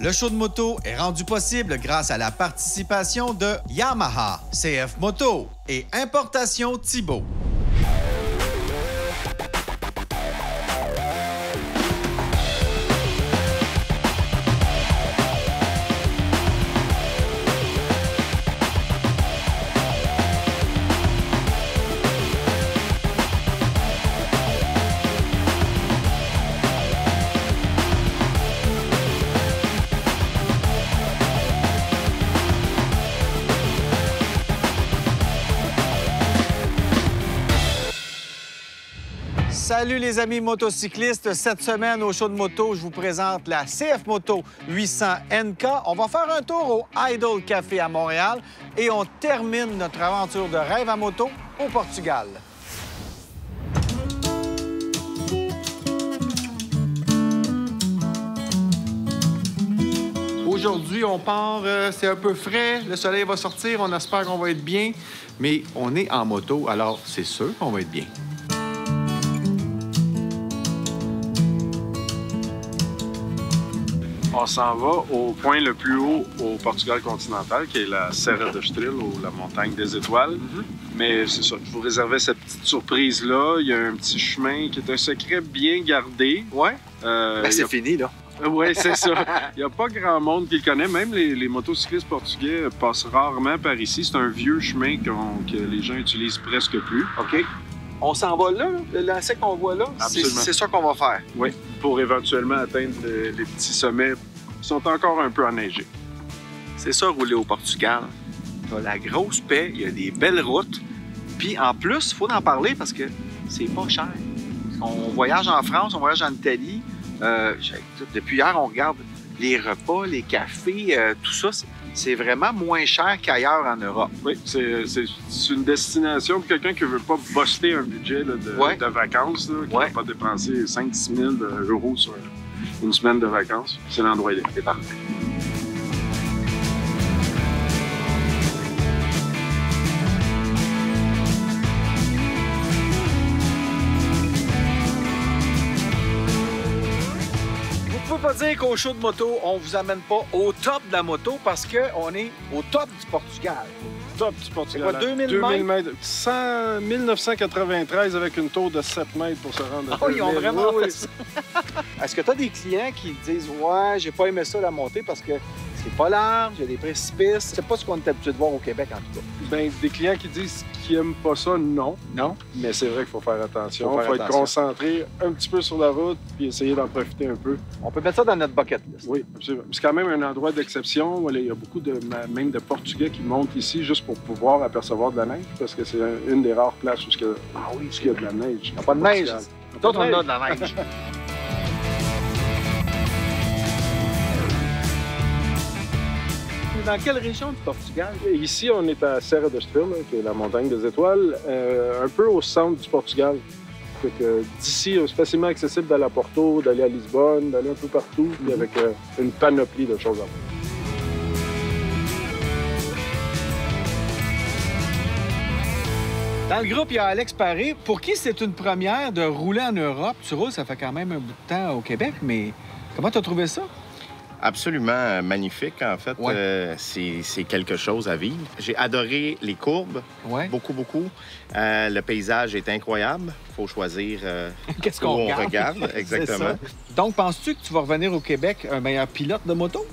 Le show de moto est rendu possible grâce à la participation de Yamaha, CF Moto et Importation Thibault. Salut les amis motocyclistes. Cette semaine au show de moto, je vous présente la CF Moto 800 NK. On va faire un tour au Idle Café à Montréal et on termine notre aventure de rêve à moto au Portugal. Aujourd'hui, on part, c'est un peu frais, le soleil va sortir, on espère qu'on va être bien, mais on est en moto, alors c'est sûr qu'on va être bien. On s'en va au point le plus haut au Portugal continental, qui est la Serra de Estoril, ou la montagne des étoiles. Mais c'est ça, je vous réservais cette petite surprise-là. Il y a un petit chemin qui est un secret bien gardé. Ouais? C'est fini, là. Oui, c'est ça. Il n'y a pas grand monde qui le connaît. Même les motocyclistes portugais passent rarement par ici. C'est un vieux chemin que les gens utilisent presque plus. OK. On s'en va là, le lacet qu'on voit là? Absolument. C'est ça qu'on va faire. Oui, pour éventuellement atteindre les petits sommets qui sont encore un peu enneigés. C'est ça, rouler au Portugal. T'as la grosse paix, il y a des belles routes. Puis en plus, il faut en parler parce que c'est pas cher. On voyage en France, on voyage en Italie. Depuis hier, on regarde les repas, les cafés, tout ça. C'est vraiment moins cher qu'ailleurs en Europe. Oui, c'est une destination pour quelqu'un qui ne veut pas buster un budget là, de vacances, là, qui ne veut pas dépenser 5-6 000 € sur une semaine de vacances. C'est l'endroit idéal. C'est parfait. Pas dire qu'au show de moto, on vous amène pas au top de la moto parce qu'on est au top du Portugal. Top du Portugal. C'est quoi, 2000 mètres? 1993 avec une tour de 7 mètres pour se rendre à ils ont vraiment fait ça. Est-ce que tu as des clients qui disent « Ouais, j'ai pas aimé ça la montée parce que c'est pas large, il y a des précipices. » C'est pas ce qu'on est habitué de voir au Québec, en tout cas. Bien, des clients qui disent qu'ils n'aiment pas ça, non. Non? Mais c'est vrai qu'il faut faire attention. Il faut être concentré un petit peu sur la route puis essayer d'en profiter un peu. On peut mettre ça dans notre bucket list. Oui, absolument. C'est quand même un endroit d'exception. Il y a beaucoup même de Portugais qui montent ici juste pour pouvoir apercevoir de la neige parce que c'est une des rares places où il y a de la neige. Il n'y a pas de neige. D'autres, on a de la neige. Dans quelle région du Portugal? Ici, on est à Serra de Estoril, qui est la montagne des étoiles, un peu au centre du Portugal. D'ici, c'est facilement accessible d'aller à Porto, d'aller à Lisbonne, d'aller un peu partout, puis avec une panoplie de choses à faire. Dans le groupe, il y a Alex Paré. Pour qui c'est une première de rouler en Europe? Tu roules, ça fait quand même un bout de temps au Québec, mais comment tu as trouvé ça? Absolument magnifique, en fait. Ouais. C'est quelque chose à vivre. J'ai adoré les courbes, beaucoup, beaucoup. Le paysage est incroyable. Il faut choisir qu'est-ce qu'on regarde. Exactement. Donc, penses-tu que tu vas revenir au Québec un meilleur pilote de moto?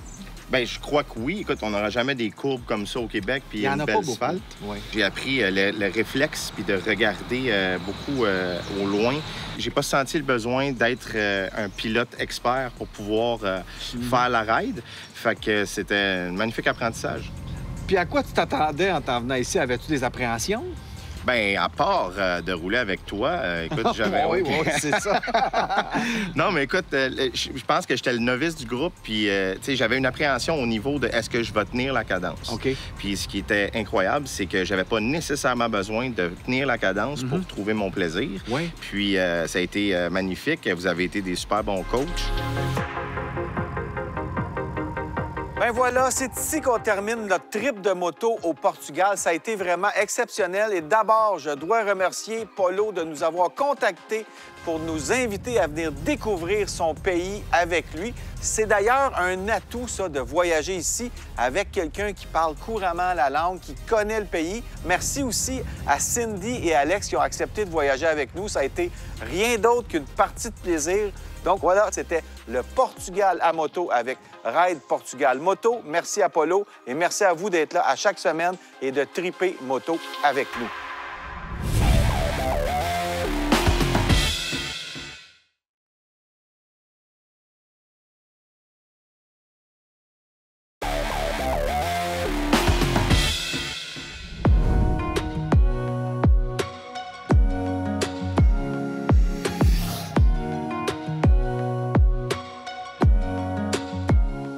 Bien, je crois que oui. Écoute, on n'aura jamais des courbes comme ça au Québec, puis une belle asphalte. Ouais. J'ai appris le réflexe, puis de regarder beaucoup au loin. J'ai pas senti le besoin d'être un pilote expert pour pouvoir faire la ride. Fait que c'était un magnifique apprentissage. Puis à quoi tu t'attendais en t'en venant ici? Avais-tu des appréhensions? Bien, à part de rouler avec toi, écoute, j'avais... oui, c'est ça. Non, mais écoute, je pense que j'étais le novice du groupe, puis, tu sais, j'avais une appréhension au niveau de est-ce que je vais tenir la cadence. OK. Puis ce qui était incroyable, c'est que j'avais pas nécessairement besoin de tenir la cadence pour trouver mon plaisir. Oui. Puis ça a été magnifique. Vous avez été des super bons coachs. Ben voilà, c'est ici qu'on termine notre trip de moto au Portugal. Ça a été vraiment exceptionnel. Et d'abord, je dois remercier Polo de nous avoir contactés pour pour nous inviter à venir découvrir son pays avec lui. C'est d'ailleurs un atout, ça, de voyager ici avec quelqu'un qui parle couramment la langue, qui connaît le pays. Merci aussi à Cindy et Alex qui ont accepté de voyager avec nous. Ça a été rien d'autre qu'une partie de plaisir. Donc voilà, c'était le Portugal à moto avec Ride Portugal Moto. Merci Apollo et merci à vous d'être là à chaque semaine et de triper moto avec nous.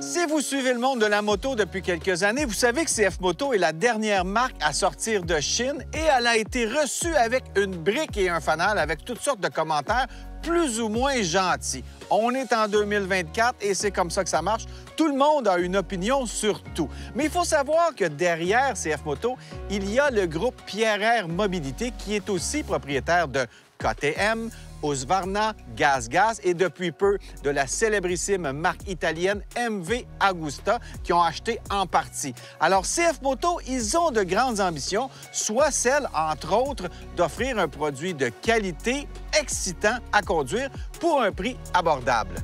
Si vous suivez le monde de la moto depuis quelques années, vous savez que CF Moto est la dernière marque à sortir de Chine et elle a été reçue avec une brique et un fanal avec toutes sortes de commentaires plus ou moins gentils. On est en 2024 et c'est comme ça que ça marche. Tout le monde a une opinion sur tout. Mais il faut savoir que derrière CF Moto, il y a le groupe Pierre Mobilité qui est aussi propriétaire de KTM, Husqvarna, GasGas et depuis peu de la célébrissime marque italienne MV Agusta qui ont acheté en partie. Alors CF Moto, ils ont de grandes ambitions, soit celle, entre autres, d'offrir un produit de qualité excitant à conduire pour un prix abordable.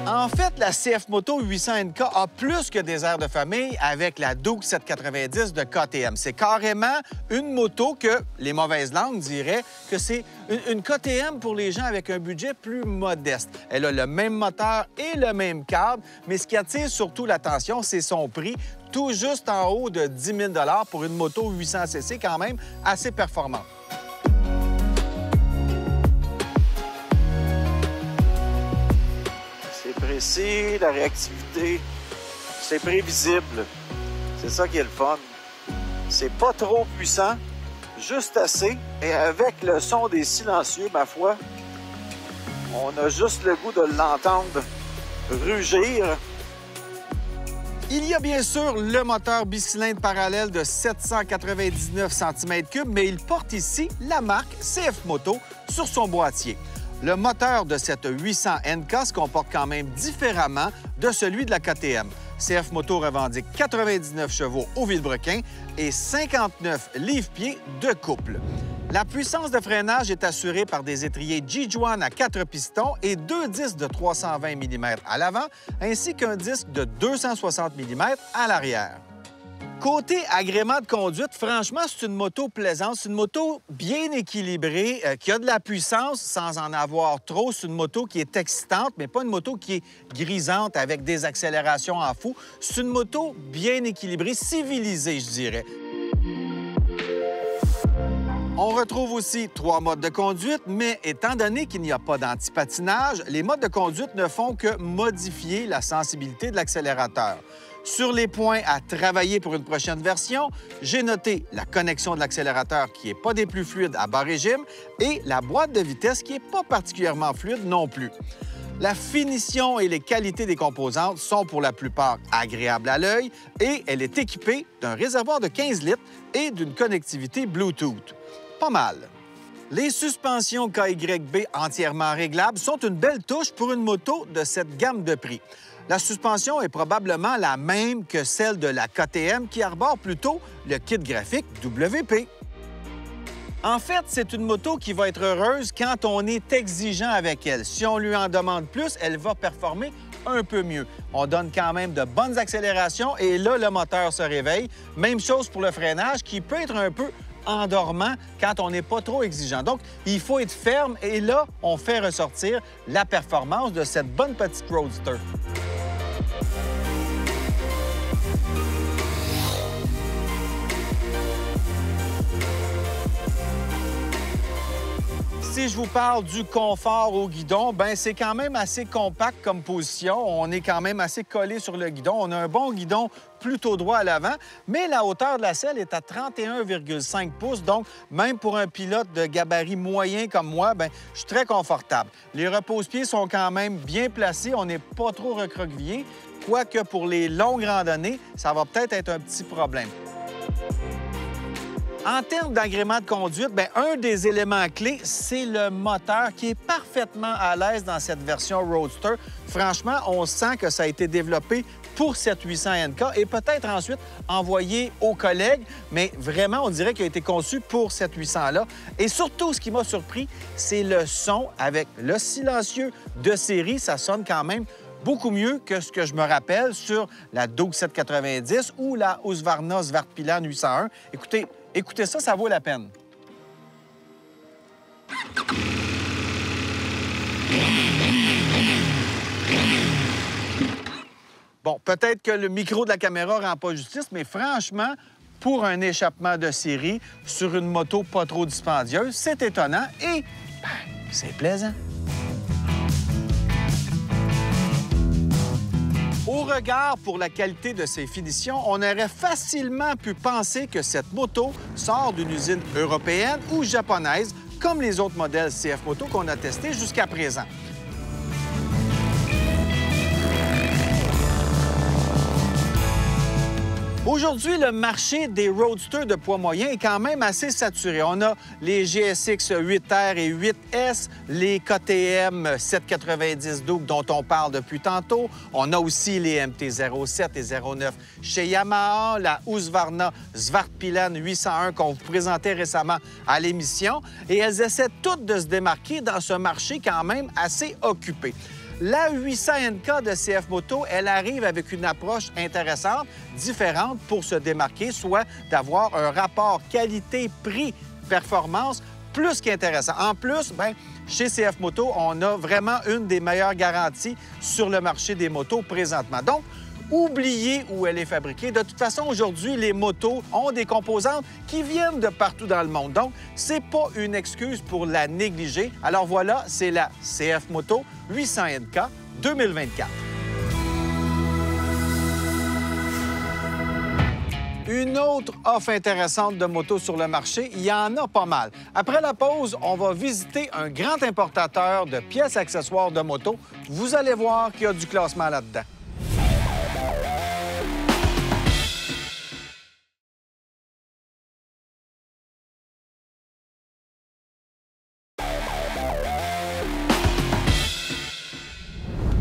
En fait, la CF Moto 800NK a plus que des airs de famille avec la Duke 790 de KTM. C'est carrément une moto que les mauvaises langues diraient que c'est une KTM pour les gens avec un budget plus modeste. Elle a le même moteur et le même cadre, mais ce qui attire surtout l'attention, c'est son prix, tout juste en haut de 10 000 $ pour une moto 800cc quand même assez performante. Précis, la réactivité, c'est prévisible. C'est ça qui est le fun. C'est pas trop puissant, juste assez. Et avec le son des silencieux, ma foi, on a juste le goût de l'entendre rugir. Il y a bien sûr le moteur bicylindre parallèle de 799 cm3, mais il porte ici la marque CF Moto sur son boîtier. Le moteur de cette 800NK se comporte quand même différemment de celui de la KTM. CF Moto revendique 99 chevaux au vilebrequin et 59 livres-pieds de couple. La puissance de freinage est assurée par des étriers G-Joan à 4 pistons et 2 disques de 320 mm à l'avant, ainsi qu'un disque de 260 mm à l'arrière. Côté agrément de conduite, franchement, c'est une moto plaisante. C'est une moto bien équilibrée, qui a de la puissance sans en avoir trop. C'est une moto qui est excitante, mais pas une moto qui est grisante avec des accélérations en fou. C'est une moto bien équilibrée, civilisée, je dirais. On retrouve aussi 3 modes de conduite, mais étant donné qu'il n'y a pas d'antipatinage, les modes de conduite ne font que modifier la sensibilité de l'accélérateur. Sur les points à travailler pour une prochaine version, j'ai noté la connexion de l'accélérateur qui n'est pas des plus fluides à bas régime et la boîte de vitesse qui n'est pas particulièrement fluide non plus. La finition et les qualités des composantes sont pour la plupart agréables à l'œil et elle est équipée d'un réservoir de 15 litres et d'une connectivité Bluetooth. Pas mal. Les suspensions KYB entièrement réglables sont une belle touche pour une moto de cette gamme de prix. La suspension est probablement la même que celle de la KTM qui arbore plutôt le kit graphique WP. En fait, c'est une moto qui va être heureuse quand on est exigeant avec elle. Si on lui en demande plus, elle va performer un peu mieux. On donne quand même de bonnes accélérations et là, le moteur se réveille. Même chose pour le freinage qui peut être un peu endormant quand on n'est pas trop exigeant. Donc, il faut être ferme et là, on fait ressortir la performance de cette bonne petite Roadster. Si je vous parle du confort au guidon, ben c'est quand même assez compact comme position. On est quand même assez collé sur le guidon. On a un bon guidon plutôt droit à l'avant, mais la hauteur de la selle est à 31,5 pouces. Donc, même pour un pilote de gabarit moyen comme moi, ben je suis très confortable. Les repose-pieds sont quand même bien placés. On n'est pas trop recroquevillé, quoique pour les longues randonnées, ça va peut-être être un petit problème. En termes d'agrément de conduite, bien, un des éléments clés, c'est le moteur qui est parfaitement à l'aise dans cette version Roadster. Franchement, on sent que ça a été développé pour cette 800 NK et peut-être ensuite envoyé aux collègues, mais vraiment, on dirait qu'il a été conçu pour cette 800-là. Et surtout, ce qui m'a surpris, c'est le son avec le silencieux de série. Ça sonne quand même beaucoup mieux que ce que je me rappelle sur la Doug 790 ou la Husqvarna Svartpilen 801. Écoutez ça, ça vaut la peine. Bon, peut-être que le micro de la caméra rend pas justice, mais franchement, pour un échappement de série sur une moto pas trop dispendieuse, c'est étonnant et c'est plaisant. Au regard pour la qualité de ses finitions, on aurait facilement pu penser que cette moto sort d'une usine européenne ou japonaise, comme les autres modèles CF Moto qu'on a testés jusqu'à présent. Aujourd'hui, le marché des roadsters de poids moyen est quand même assez saturé. On a les GSX 8R et 8S, les KTM 790 Doug dont on parle depuis tantôt. On a aussi les MT-07 et 09 chez Yamaha, la Husqvarna Svartpilen 801 qu'on vous présentait récemment à l'émission. Et elles essaient toutes de se démarquer dans ce marché quand même assez occupé. La 800 NK de CF Moto, elle arrive avec une approche intéressante, différente pour se démarquer, soit d'avoir un rapport qualité-prix-performance plus qu'intéressant. En plus, bien, chez CF Moto, on a vraiment une des meilleures garanties sur le marché des motos présentement. Donc, oubliez où elle est fabriquée. De toute façon, aujourd'hui, les motos ont des composantes qui viennent de partout dans le monde. Donc, c'est pas une excuse pour la négliger. Alors voilà, c'est la CF Moto 800 NK 2024. Une autre offre intéressante de motos sur le marché, il y en a pas mal. Après la pause, on va visiter un grand importateur de pièces accessoires de moto. Vous allez voir qu'il y a du classement là-dedans.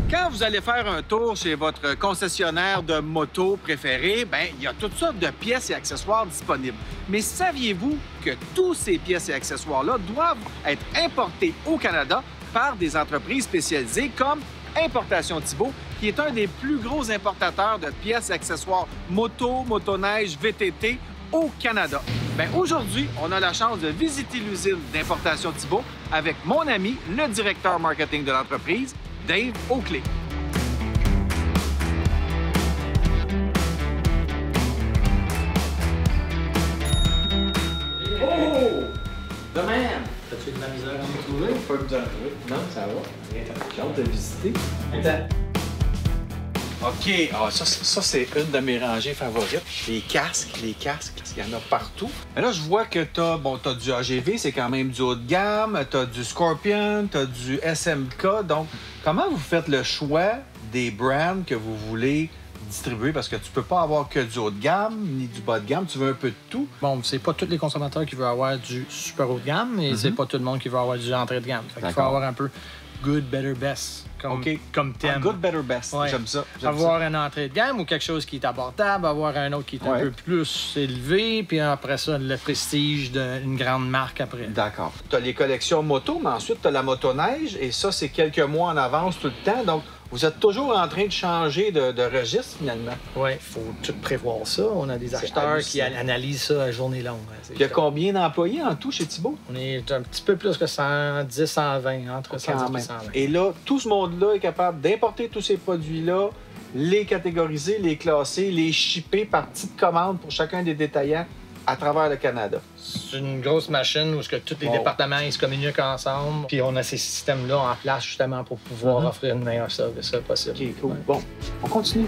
Quand vous allez faire un tour chez votre concessionnaire de moto préféré, bien, il y a toutes sortes de pièces et accessoires disponibles. Mais saviez-vous que tous ces pièces et accessoires-là doivent être importés au Canada par des entreprises spécialisées comme Importation Thibault, qui est un des plus gros importateurs de pièces et accessoires moto, motoneige, VTT au Canada? Bien, aujourd'hui, on a la chance de visiter l'usine d'Importation Thibault avec mon ami, le directeur marketing de l'entreprise, Dave Oakley. Oh! The man! T'as-tu de la misère à me trouver? Pas de misère à trouver. Non, ça va. J'ai hâte de visiter. Attends. OK. Ah, ça c'est une de mes rangées favorites. Les casques, il y en a partout. Mais là, je vois que t'as du AGV, c'est quand même du haut de gamme. T'as du Scorpion, t'as du SMK. Donc, comment vous faites le choix des brands que vous voulez distribuer? Parce que tu peux pas avoir que du haut de gamme, ni du bas de gamme. Tu veux un peu de tout. Bon, c'est pas tous les consommateurs qui veulent avoir du super haut de gamme et c'est pas tout le monde qui veut avoir du entrée de gamme. Fait qu'il faut avoir un peu good, better, best. Comme thème. Good, better, best. Ouais. J'aime ça. Avoir une entrée de gamme ou quelque chose qui est abordable, avoir un autre qui est un peu plus élevé, puis après ça, le prestige d'une grande marque après. D'accord. Tu as les collections moto, mais ensuite, tu as la motoneige, et ça, c'est quelques mois en avance tout le temps. Donc, vous êtes toujours en train de changer de registre, finalement. Oui, il faut tout prévoir ça. On a des acheteurs qui analysent ça à journée longue. Il y a combien d'employés en tout chez Thibault? On est un petit peu plus que 110, 120, entre 110 et 120. Et là, tout ce monde-là est capable d'importer tous ces produits-là, les catégoriser, les classer, les shipper par petite commande pour chacun des détaillants à travers le Canada. C'est une grosse machine où tous les départements ils se communiquent ensemble. Puis on a ces systèmes-là en place justement pour pouvoir offrir une meilleure service possible. OK, cool. Bon, on continue.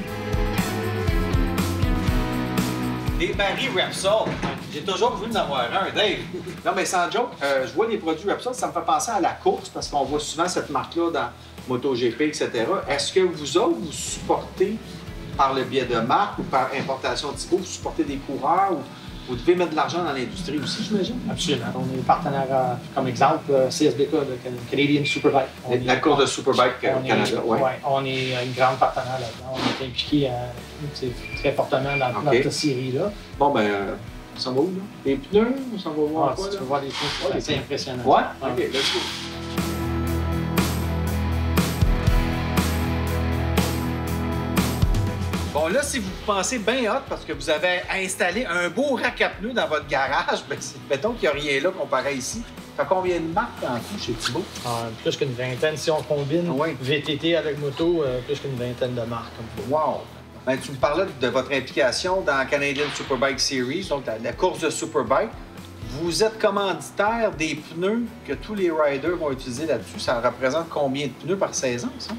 Des barils Repsol. J'ai toujours voulu en avoir un, Dave. Non, mais sans joke, je vois les produits Repsol, ça me fait penser à la course parce qu'on voit souvent cette marque-là dans MotoGP, etc. Est-ce que vous autres, vous supportez par le biais de marque ou par Importation Thibault, vous supportez des coureurs ou Vous devez mettre de l'argent dans l'industrie aussi, j'imagine? Absolument. On est partenaire, comme exemple, CSBK, le Canadian Superbike. La course de Superbike au Canada, oui. Oui, on est une grande partenaire là-dedans. On est impliqué très fortement dans cette série-là. Bon, ben, on s'en va où, là? Les pneus, on s'en va voir quoi, si tu veux voir les pneus, c'est impressionnant. Ouais? OK, let's go. Bon, là, si vous pensez bien hot parce que vous avez installé un beau rack à pneus dans votre garage, ben, mettons qu'il n'y a rien là comparé ici. Ça fait combien de marques en tout chez Thibaut? Plus qu'une vingtaine. Si on combine VTT avec moto, plus qu'une vingtaine de marques. Wow! Ben, tu me parlais de votre implication dans la Canadian Superbike Series, donc la course de Superbike. Vous êtes commanditaire des pneus que tous les riders vont utiliser là-dessus. Ça représente combien de pneus par saison, ça?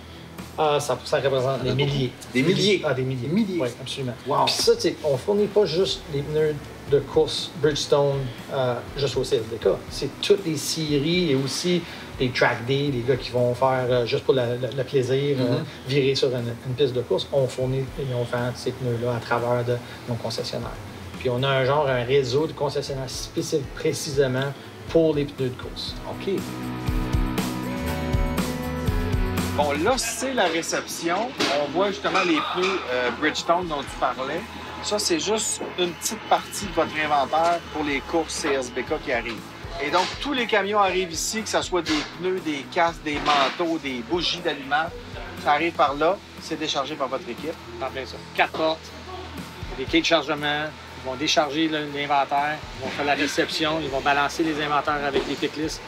Ça représente des milliers. Des milliers? Des milliers. Milliers. Oui, absolument. Wow. Puis ça, on ne fournit pas juste les pneus de course Bridgestone juste au CSBK. C'est toutes les séries et aussi les track day, les gars qui vont faire juste pour le plaisir, virer sur une piste de course. On fournit et on vend ces pneus-là à travers de nos concessionnaires. Puis on a un réseau de concessionnaires spécifiques précisément pour les pneus de course. OK. Bon, là, c'est la réception. On voit justement les pneus Bridgestone dont tu parlais. Ça, c'est juste une petite partie de votre inventaire pour les courses CSBK qui arrivent. Et donc, tous les camions arrivent ici, que ce soit des pneus, des casques, des manteaux, des bougies d'allumage. Ça arrive par là, c'est déchargé par votre équipe. En plein ça. 4 portes, des quais de chargement, ils vont décharger l'inventaire, ils vont faire la réception, ils vont balancer les inventaires avec les picklists.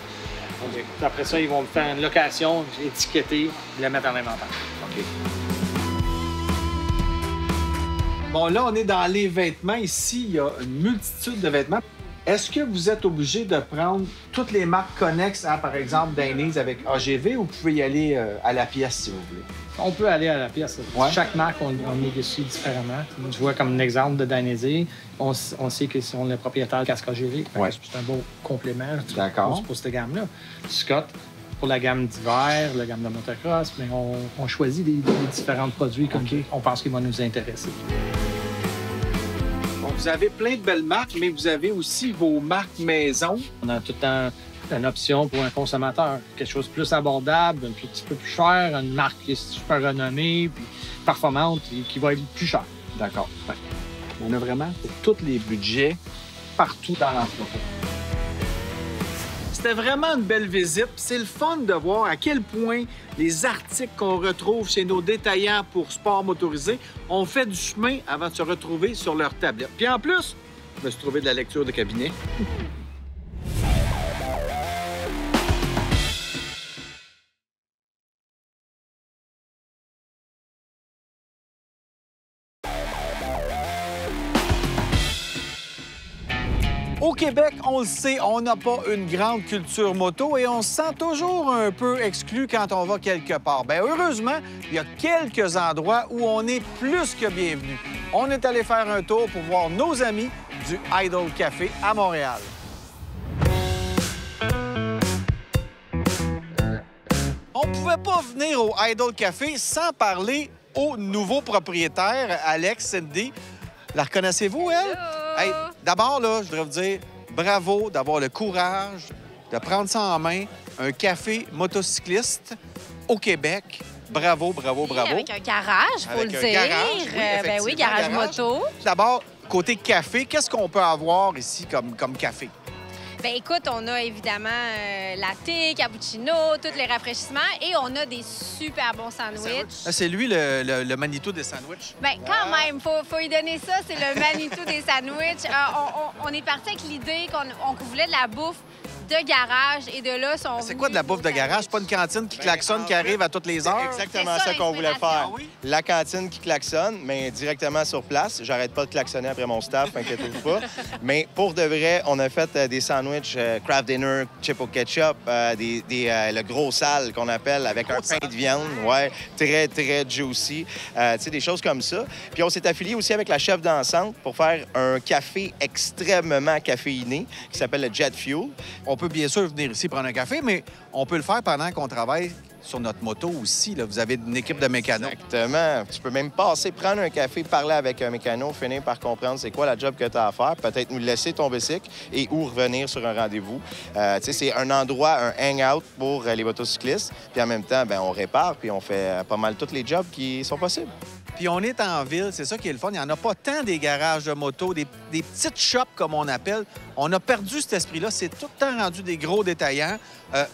Après ça, ils vont faire une location, étiqueter, et la mettre en inventaire. OK. Bon, là, on est dans les vêtements. Ici, il y a une multitude de vêtements. Est-ce que vous êtes obligé de prendre toutes les marques connexes à, par exemple, Dainese avec AGV ou vous pouvez y aller à la pièce si vous voulez? On peut aller à la pièce. Ouais. Chaque marque, on négocie différemment. Tu vois, comme un exemple de Dainese, on sait qu'ils sont le propriétaire de casque AGV. Ouais. C'est un beau complément pour cette gamme-là. Scott, pour la gamme d'hiver, la gamme de motocross, mais on choisit des différents produits comme on pense qu'ils vont nous intéresser. Bon, vous avez plein de belles marques, mais vous avez aussi vos marques maison. On a tout le temps une option pour un consommateur. Quelque chose de plus abordable, un petit peu plus cher, une marque qui est super renommée, puis performante, et qui va être plus chère. D'accord. Ouais. On a vraiment pour tous les budgets partout dans l'entrepôt. C'était vraiment une belle visite. C'est le fun de voir à quel point les articles qu'on retrouve chez nos détaillants pour sport motorisé ont fait du chemin avant de se retrouver sur leur tablette. Puis en plus, je me suis trouvé de la lecture de cabinet. Au Québec, on le sait, on n'a pas une grande culture moto et on se sent toujours un peu exclu quand on va quelque part. Bien, heureusement, il y a quelques endroits où on est plus que bienvenu. On est allé faire un tour pour voir nos amis du Idle Café à Montréal. On ne pouvait pas venir au Idle Café sans parler au nouveau propriétaire, Alex Cindy. La reconnaissez-vous, elle? Hey, d'abord, là, je voudrais vous dire bravo d'avoir le courage de prendre ça en main, un café motocycliste au Québec. Bravo, bravo, bravo. Avec un garage, faut le dire. Garage, oui, garage moto. D'abord, côté café, qu'est-ce qu'on peut avoir ici comme café? Bien, écoute, on a évidemment latte, cappuccino, tous les rafraîchissements et on a des super bons sandwichs. C'est lui le Manitou des sandwichs? Bien, quand même, faut y donner ça. C'est le Manitou des sandwichs. On est parti avec l'idée qu'on voulait de la bouffe de garage et de là sont. C'est quoi de la bouffe de garage? Pas une cantine qui klaxonne, qui arrive à toutes les heures? Exactement ça qu'on voulait faire. La cantine qui klaxonne, mais directement sur place. J'arrête pas de klaxonner après mon staff, inquiétez-vous pas. Mais pour de vrai, on a fait des sandwichs craft dinner, chip au ketchup, le gros sale qu'on appelle avec un pain de viande, ouais, très, très juicy. Tu sais, des choses comme ça. Puis on s'est affilié aussi avec la chef dansante pour faire un café extrêmement caféiné qui s'appelle le Jet Fuel. On peut bien sûr venir ici prendre un café, mais on peut le faire pendant qu'on travaille sur notre moto aussi. Là. Vous avez une équipe de mécanos. Exactement. Tu peux même passer, prendre un café, parler avec un mécano, finir par comprendre c'est quoi la job que tu as à faire, peut-être nous laisser ton bicycle et ou revenir sur un rendez-vous. C'est un endroit, un hangout pour les motocyclistes. Puis en même temps, ben, on répare puis on fait pas mal tous les jobs qui sont possibles. Puis on est en ville, c'est ça qui est le fun. Il n'y en a pas tant des garages de moto, des petites shops comme on appelle. On a perdu cet esprit-là. C'est tout le temps rendu des gros détaillants.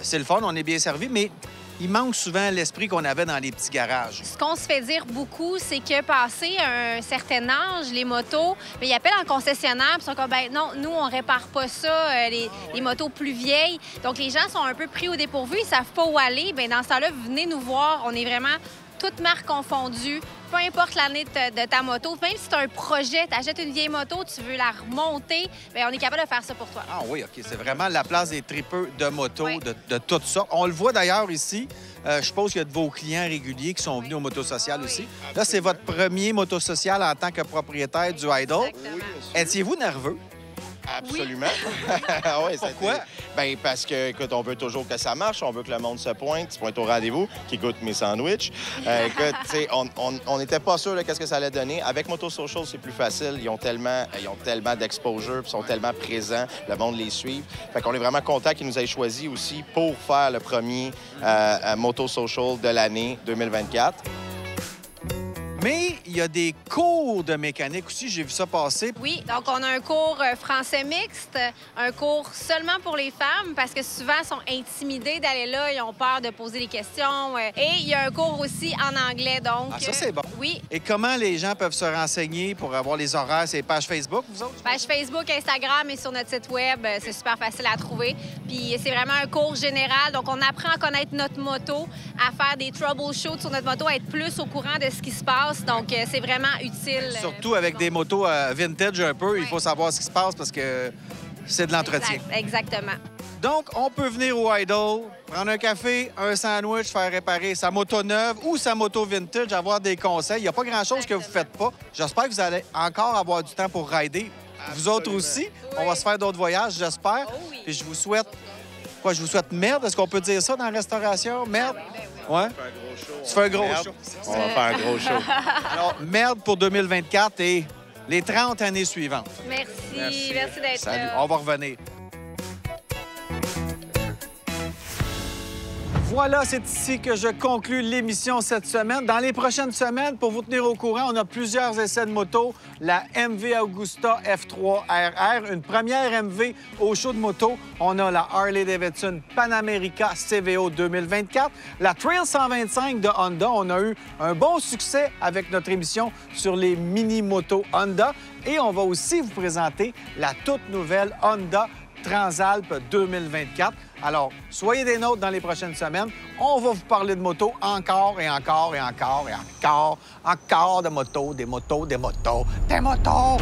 C'est le fun, on est bien servi, mais il manque souvent l'esprit qu'on avait dans les petits garages. Ce qu'on se fait dire beaucoup, c'est que passé un certain âge, les motos, bien, ils appellent en concessionnaire puis ils sont comme, ben non, nous, on répare pas ça, les motos plus vieilles. Donc, les gens sont un peu pris au dépourvu, ils savent pas où aller. Bien, dans ce temps-là, venez nous voir. On est vraiment toutes marques confondues, peu importe l'année de ta moto. Même si tu as un projet, tu achètes une vieille moto, tu veux la remonter, bien, on est capable de faire ça pour toi. Ah oui, OK. C'est vraiment la place des tripeux de moto, Oui. de tout ça. On le voit d'ailleurs ici. Je suppose qu'il y a de vos clients réguliers qui sont venus au motosocial Oui. aussi. Là, c'est votre premier motosocial en tant que propriétaire du Idol. Exactement. Étiez-vous nerveux? Absolument. Ah ouais, Pourquoi? Ben parce que, écoute, on veut toujours que ça marche, on veut que le monde se pointe, se pointe au rendez-vous, qui goûte mes sandwichs. Écoute, tu sais, on n'était pas sûr de qu'est-ce que ça allait donner. Avec Moto Social, c'est plus facile. Ils ont tellement d'exposure, puis sont tellement présents, le monde les suit. Fait qu'on est vraiment content qu'ils nous aient choisis aussi pour faire le premier Moto Social de l'année 2024. Mais il y a des cours de mécanique aussi. J'ai vu ça passer. Oui, donc on a un cours français mixte, un cours seulement pour les femmes parce que souvent, elles sont intimidées d'aller là, ils ont peur de poser des questions. Et il y a un cours aussi en anglais, donc... Ah, ça, c'est bon. Oui. Et comment les gens peuvent se renseigner pour avoir les horaires? C'est pages Facebook, vous autres? Page Facebook, Instagram et sur notre site Web, c'est super facile à trouver. Puis c'est vraiment un cours général, donc on apprend à connaître notre moto, à faire des troubleshoots sur notre moto, à être plus au courant de ce qui se passe. Donc c'est vraiment utile. Surtout avec des motos vintage un peu, il faut savoir ce qui se passe parce que c'est de l'entretien. Exactement. Donc, on peut venir au Idol, prendre un café, un sandwich, faire réparer sa moto neuve ou sa moto vintage, avoir des conseils. Il n'y a pas grand-chose que vous ne faites pas. J'espère que vous allez encore avoir du temps pour rider. Vous autres aussi. Oui. On va se faire d'autres voyages, j'espère. Oh oui. Puis je vous souhaite... Quoi, je vous souhaite merde? Est-ce qu'on peut dire ça dans la restauration? Merde? Ouais? Tu fais un gros show. On va faire un gros show. Alors, merde pour 2024 et les 30 années suivantes. Merci d'être Salut, là. on va revenir. Voilà, c'est ici que je conclue l'émission cette semaine. Dans les prochaines semaines, pour vous tenir au courant, on a plusieurs essais de moto. La MV Augusta F3 RR, une première MV au show de moto. On a la Harley-Davidson Panamerica CVO 2024. La Trail 125 de Honda. On a eu un bon succès avec notre émission sur les mini-motos Honda. Et on va aussi vous présenter la toute nouvelle Honda Transalp 2024. Alors, soyez des nôtres dans les prochaines semaines. On va vous parler de moto encore et encore et encore et encore. Encore de motos, des motos, des motos, des motos.